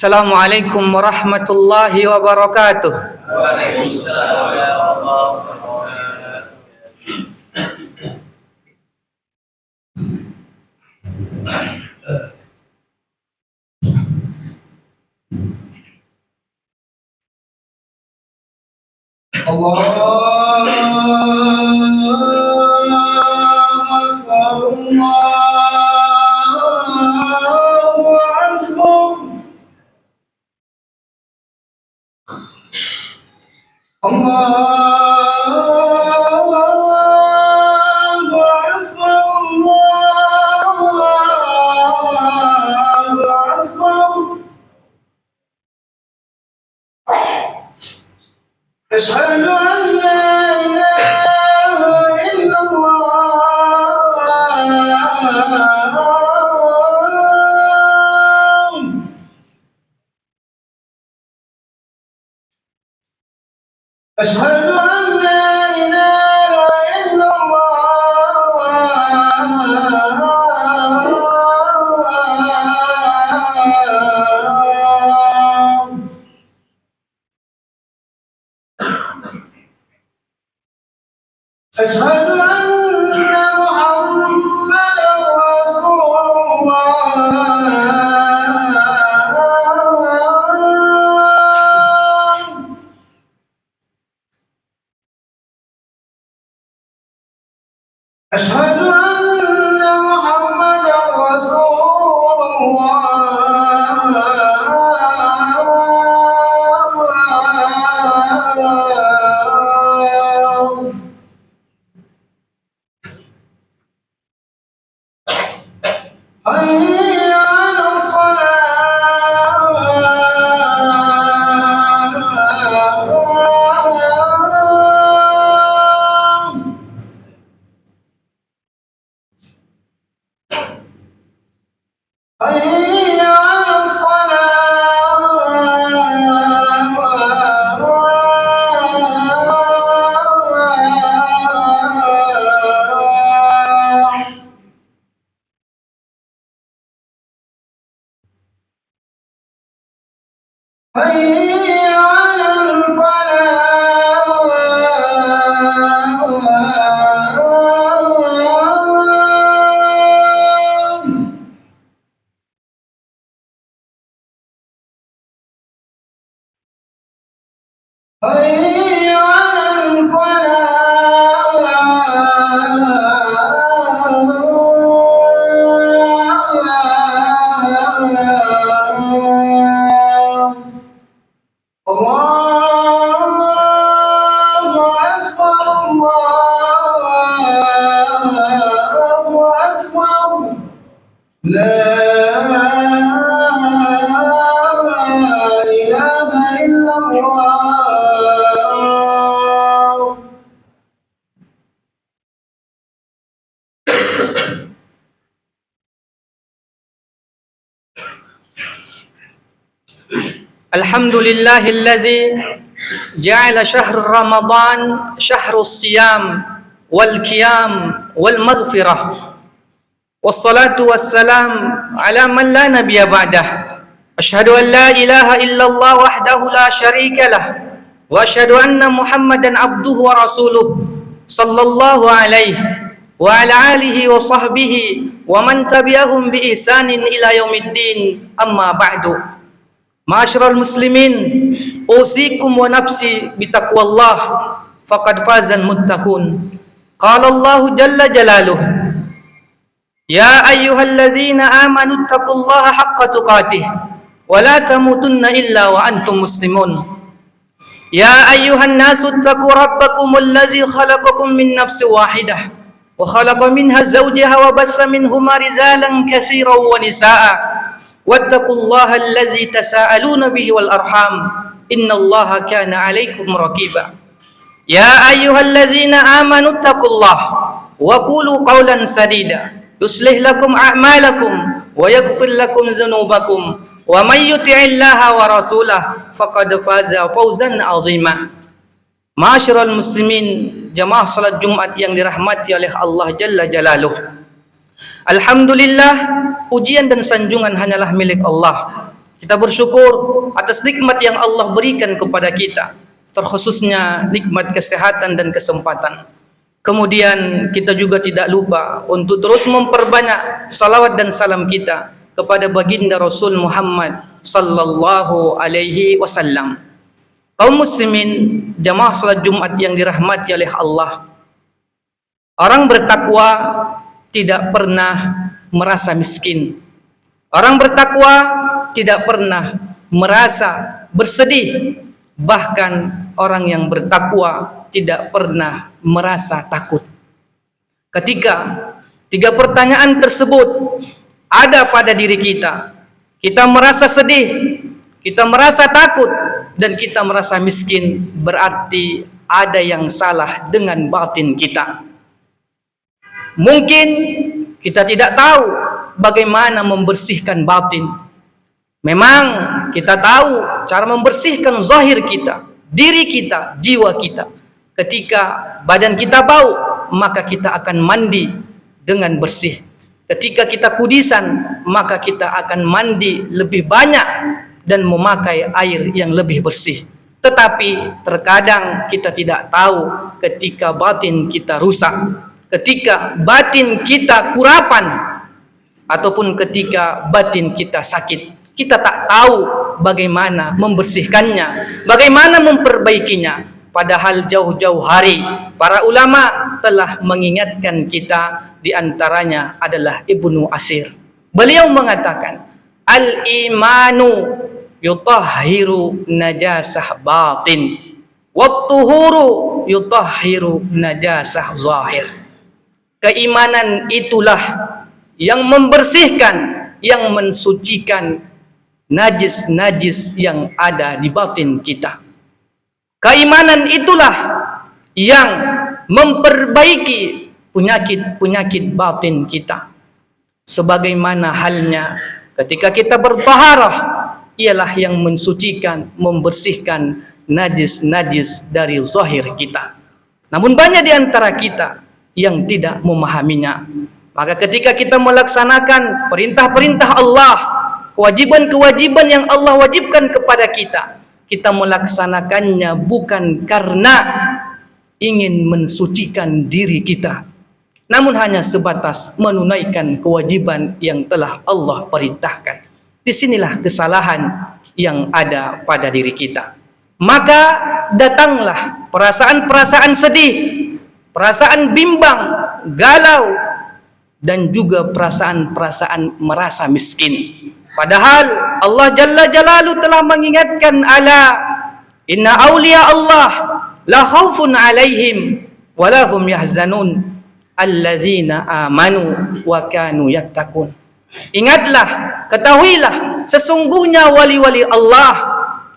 Assalamualaikum warahmatullahi wabarakatuh. Waalaikumsalam warahmatullahi أشهد أن لا إله إلا الله أشهد أن لا إله إلا الله أشهد أن محمدا رسول الله أشهد أن محمدا رسول الله حي على الصلاة حي على الصلاة حي على الفلاح حي على الفلاح الله أكبر الله أكبر لا إله إلا الله Alhamdulillahilladzi ja'ala syahr Ramadan syahrus siyam wal qiyam wal maghfirah. Wassalatu wassalam ala man la nabiyya ba'dah. Asyhadu an la ilaha illallah wahdahu la syarika lah wa asyhadu anna Muhammadan abduhu wa rasuluh sallallahu alaihi wa ala alihi wa sahbihi wa man tabi'ahum bi ihsanin ila yaumiddin. Amma ba'du. Ma'asyiral muslimin, usikum wa nafsi bitaqwallah faqad fazal muttaqun. Qala Allah jalla jalaluh, ya ayyuhalladzina amanu taqullaha haqqa tuqatih wa la tamutunna illa wa antum muslimun. Ya ayyuhan nasu taqu rabbakumul ladzi khalaqakum min nafsin wahidah wa khalaqa minha zawjaha wa bassa minhuma rijalan katsiran wa nisaa. Wattaqullaha allazi tasaaluna bihi wal arham innallaha kana 'alaikum raqiba. Ya ayyuhallazina amanu taqullaha wa qulu qawlan sadida yuslih lakum a'malakum wa yaghfir lakum dzunubakum wa may yuti'illaha wa rasulahu faqad faza fawzan 'azima. Ma'asyiral muslimin, jamaah salat Jumat yang dirahmati oleh Allah Jalla Jalaluh. Alhamdulillah, pujian dan sanjungan hanyalah milik Allah Kita bersyukur atas nikmat yang Allah berikan kepada kita, terkhususnya nikmat kesehatan dan kesempatan. Kemudian kita juga tidak lupa untuk terus memperbanyak salawat dan salam kita kepada baginda Rasul Muhammad sallallahu alaihi wasallam. Kaum muslimin, jamaah salat Jumat yang dirahmati oleh Allah, orang bertakwa tidak pernah merasa miskin. Orang bertakwa tidak pernah merasa bersedih. Bahkan orang yang bertakwa tidak pernah merasa takut. Ketika tiga pertanyaan tersebut ada pada diri kita, kita merasa sedih, kita merasa takut, dan kita merasa miskin, berarti ada yang salah dengan batin kita. Mungkin kita tidak tahu bagaimana membersihkan batin. Memang kita tahu cara membersihkan zahir kita, diri kita, jiwa kita. Ketika badan kita bau, maka kita akan mandi dengan bersih. Ketika kita kudisan, maka kita akan mandi lebih banyak dan memakai air yang lebih bersih. Tetapi terkadang kita tidak tahu ketika batin kita rusak, ketika batin kita kurapan, ataupun ketika batin kita sakit. Kita tak tahu bagaimana membersihkannya, bagaimana memperbaikinya. Padahal jauh-jauh hari para ulama telah mengingatkan kita, di antaranya adalah Ibnu Asir. Beliau mengatakan, al-imanu yutahhiru najasah batin, wat-tuhuru yutahhiru najasah zahir. Keimanan itulah yang membersihkan, yang mensucikan najis-najis yang ada di batin kita. Keimanan itulah yang memperbaiki penyakit-penyakit batin kita. Sebagaimana halnya ketika kita bertaharah, ialah yang mensucikan, membersihkan najis-najis dari zahir kita. Namun banyak di antara kita yang tidak memahaminya. Maka ketika kita melaksanakan perintah-perintah Allah, kewajiban-kewajiban yang Allah wajibkan kepada kita, kita melaksanakannya bukan karena ingin mensucikan diri kita, namun hanya sebatas menunaikan kewajiban yang telah Allah perintahkan. Disinilah kesalahan yang ada pada diri kita. Maka datanglah perasaan-perasaan sedih, perasaan bimbang, galau, dan juga perasaan-perasaan merasa miskin. Padahal Allah Jalla Jalaluhu telah mengingatkan, ala inna awliya Allah la khaufun alaihim wa lahum yahzanun allazina amanu wa kanu yattaqun. Ingatlah, ketahuilah, sesungguhnya wali-wali Allah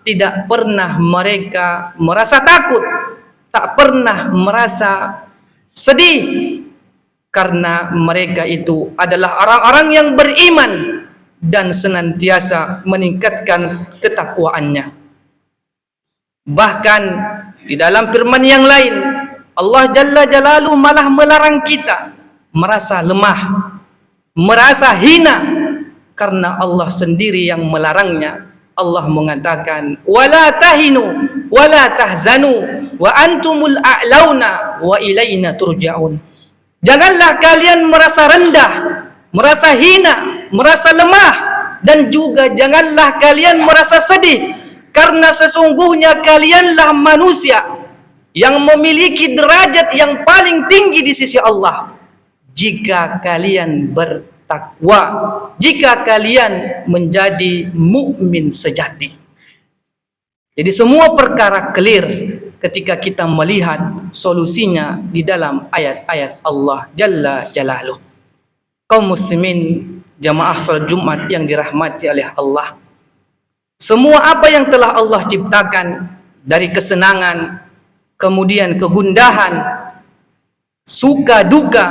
tidak pernah mereka merasa takut, tak pernah merasa sedih, karena mereka itu adalah orang-orang yang beriman dan senantiasa meningkatkan ketakwaannya. Bahkan di dalam firman yang lain, Allah Jalla Jalaluhu malah melarang kita merasa lemah, merasa hina, karena Allah sendiri yang melarangnya. Allah mengatakan, wala tahinu wala tahzanu wa antumul a'launa wa ilaina turja'un. Janganlah kalian merasa rendah, merasa hina, merasa lemah, dan juga janganlah kalian merasa sedih, karena sesungguhnya kalianlah manusia yang memiliki derajat yang paling tinggi di sisi Allah jika kalian bertakwa, jika kalian menjadi mukmin sejati. Jadi semua perkara clear ketika kita melihat solusinya di dalam ayat-ayat Allah Jalla Jalaluhu. Kaum muslimin, jamaah salat Jumat yang dirahmati oleh Allah, semua apa yang telah Allah ciptakan, dari kesenangan, kemudian kegundahan, suka duka,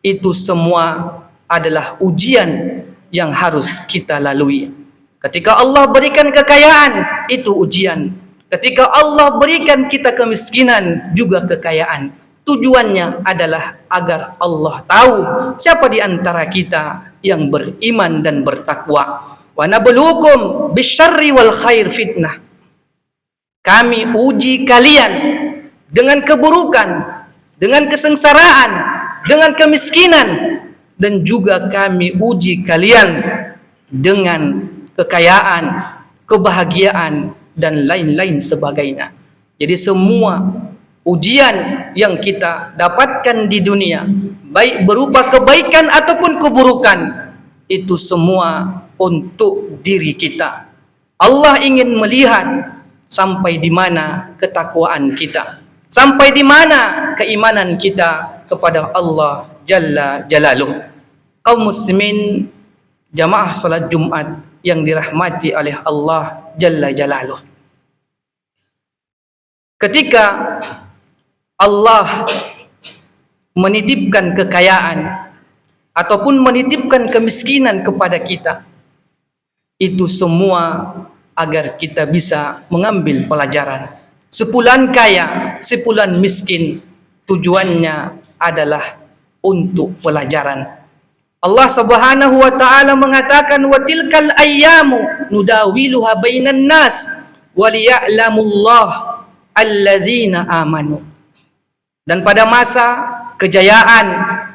itu semua adalah ujian yang harus kita lalui. Ketika Allah berikan kekayaan, itu ujian. Ketika Allah berikan kita kemiskinan, juga kekayaan. Tujuannya adalah agar Allah tahu siapa di antara kita yang beriman dan bertakwa. Wa nabluukum bisyarri wal khair fitnah. Kami uji kalian dengan keburukan, dengan kesengsaraan, dengan kemiskinan, dan juga kami uji kalian dengan kekayaan, kebahagiaan, dan lain-lain sebagainya. Jadi semua ujian yang kita dapatkan di dunia, baik berupa kebaikan ataupun keburukan, itu semua untuk diri kita. Allah ingin melihat sampai di mana ketakwaan kita, sampai di mana keimanan kita kepada Allah Jalla Jalaluh. Kaum muslimin jamaah salat Jumat yang dirahmati oleh Allah Jalla Jalaluh. Ketika Allah menitipkan kekayaan ataupun menitipkan kemiskinan kepada kita, itu semua agar kita bisa mengambil pelajaran. Sepulan kaya, sepulan miskin, tujuannya adalah untuk pelajaran. Allah Subhanahu wa taala mengatakan, wa tilkal ayyamu nudawiluha bainan nas wa liya'lamullah allazina amanu. Dan pada masa kejayaan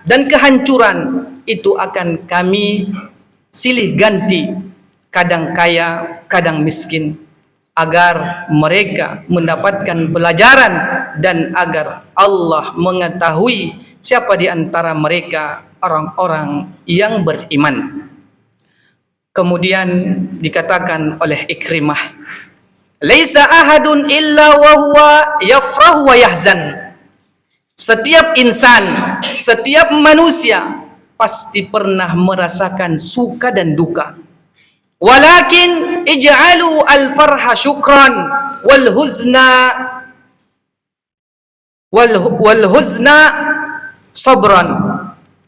dan kehancuran itu akan kami silih ganti, kadang kaya, kadang miskin, agar mereka mendapatkan pelajaran dan agar Allah mengetahui siapa di antara mereka orang-orang yang beriman. Kemudian dikatakan oleh Ikrimah, laisa ahadun illa wa huwa yafrahu wa yahzan. Setiap insan, setiap manusia pasti pernah merasakan suka dan duka. Walakin ij'alu al-farha syukran wal huzna sabran.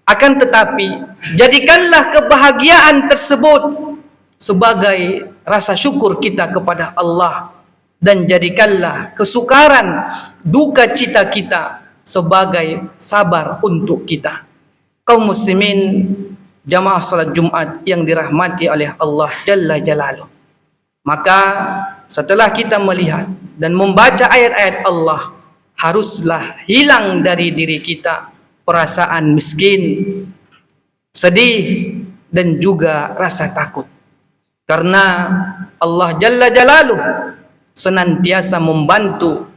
Akan tetapi jadikanlah kebahagiaan tersebut sebagai rasa syukur kita kepada Allah, dan jadikanlah kesukaran, duka cita kita sebagai sabar untuk kita. Kaum muslimin jamaah salat Jumat yang dirahmati oleh Allah Jalla Jalaluh. Maka setelah kita melihat dan membaca ayat-ayat Allah, haruslah hilang dari diri kita perasaan miskin, sedih, dan juga rasa takut. Karena Allah Jalla Jalaluh senantiasa membantu,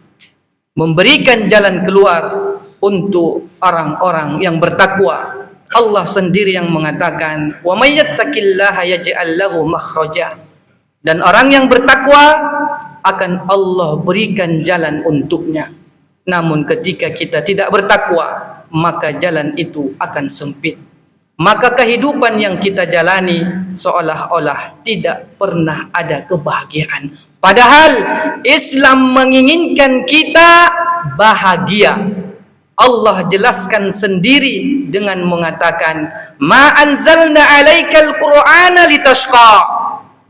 memberikan jalan keluar untuk orang-orang yang bertakwa. Allah sendiri yang mengatakan, wa may yattaqillaha yaj'al lahu makhraja. Dan orang yang bertakwa akan Allah berikan jalan untuknya. Namun ketika kita tidak bertakwa, maka jalan itu akan sempit. Maka kehidupan yang kita jalani seolah-olah tidak pernah ada kebahagiaan. Padahal Islam menginginkan kita bahagia. Allah jelaskan sendiri dengan mengatakan, ma anzalna alaikal qur'ana litashqa.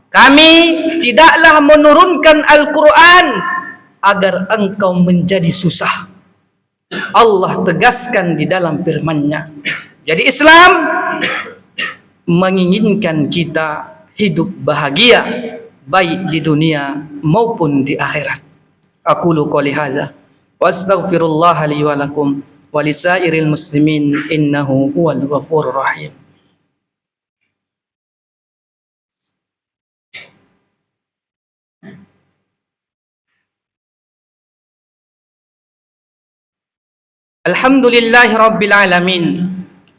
Kami tidaklah menurunkan Al-Quran agar engkau menjadi susah. Allah tegaskan di dalam firman-Nya. Jadi Islam menginginkan kita hidup bahagia, baik di dunia maupun di akhirat. Aqulu qouli hadza wa astaghfirullah li wa lakum wa lisairil muslimin innahu huwal ghafurur rahim. Alhamdulillahi rabbil alamin.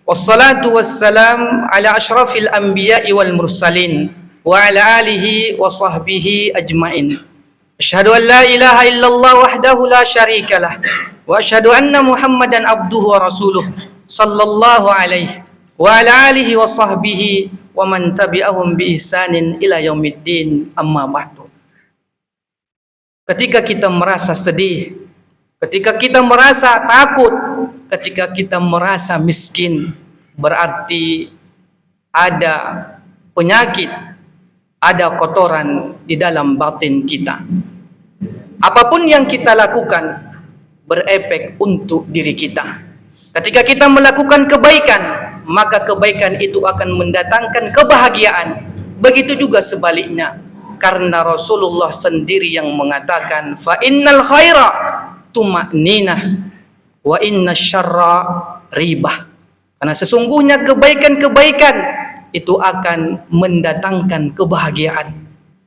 Wassalatu wassalam ala ashrafil anbiya'i wal mursalin wa ala alihi wa sahbihi ajma'in. Asyhadu an la ilaha illallah wahdahu la syarika lah wa asyhadu anna Muhammadan abduhu wa rasuluh sallallahu alaihi wa ala alihi wa sahbihi wa man tabi'ahum bi ihsanin ila yaumiddin, amma ba'du. Ketika kita merasa sedih, ketika kita merasa takut, ketika kita merasa miskin, berarti ada penyakit, ada kotoran di dalam batin kita. Apapun yang kita lakukan berefek untuk diri kita. Ketika kita melakukan kebaikan, maka kebaikan itu akan mendatangkan kebahagiaan. begitu juga sebaliknya. Karena Rasulullah sendiri yang mengatakan, fa innal khaira tuma'ninah wa inna syarra ribah. Karena sesungguhnya kebaikan-kebaikan itu akan mendatangkan kebahagiaan.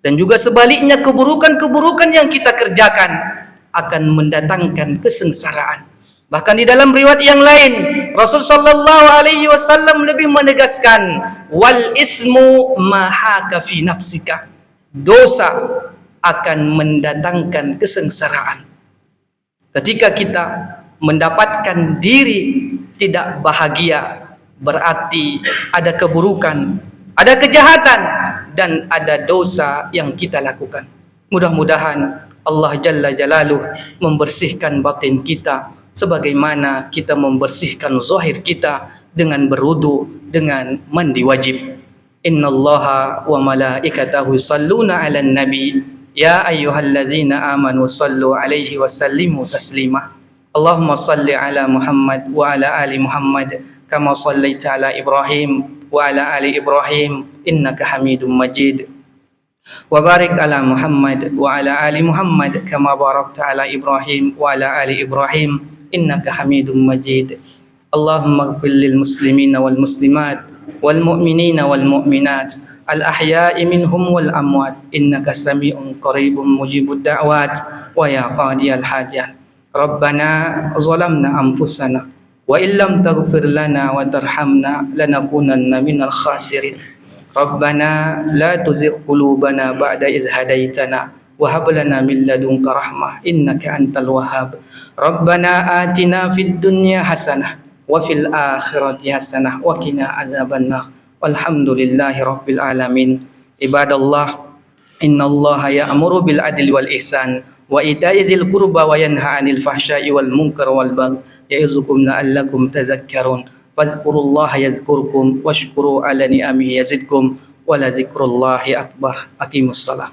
Dan juga sebaliknya keburukan-keburukan yang kita kerjakan akan mendatangkan kesengsaraan. Bahkan di dalam riwayat yang lain, Rasul sallallahu alaihi wasallam lebih menegaskan, wal ismu ma haka fi nafsika. Dosa akan mendatangkan kesengsaraan. Ketika kita mendapatkan diri tidak bahagia, berarti ada keburukan, ada kejahatan, dan ada dosa yang kita lakukan. Mudah-mudahan Allah Jalla Jalaluh membersihkan batin kita sebagaimana kita membersihkan zahir kita dengan berwudu, dengan mandi wajib. Innallaha wa malaikatahu yusalluna 'alan nabi ya ayyuhalladzina amanu sallu 'alaihi wa sallimu taslima. Allahumma salli 'ala Muhammad wa 'ala ali Muhammad kama sallaita 'ala Ibrahim wa 'ala ali Ibrahim innaka Hamidum Majid. Wa barik 'ala Muhammad wa 'ala ali Muhammad kama barakta 'ala Ibrahim wa 'ala ali Ibrahim innaka Hamidum Majid. Allahumma ighfir lil muslimina wal muslimat wal mu'minina wal mu'minat al ahya'i minhum wal amwat innaka sami'un qaribun mujibud da'wat wa ya qadiyal hajat. Rabbana zalamna anfusana wa illam taghfir lana wa tarhamna lanakunanna minal khasirin. Rabbana la tuzigh qulubana ba'da idh hadaitana wa hab lana min ladunka rahmah innaka antal wahhab. Rabbana atina fid dunya hasanah wa fil akhirati hasanah wa qina azabannar. Walhamdulillahi rabbil alamin. Ibadallah, innallaha ya'muru bil adli wal ihsan wa ita'i dzil qurba wa yanha 'anil fahsya'i wal munkar wal baghi ya'izukum la'allakum tadhakkarun. Fadhkurullaha yadhkurkum washkuru 'ala ni'amihi yazidkum wa la dzikrullahi akbar. Aqimussalah.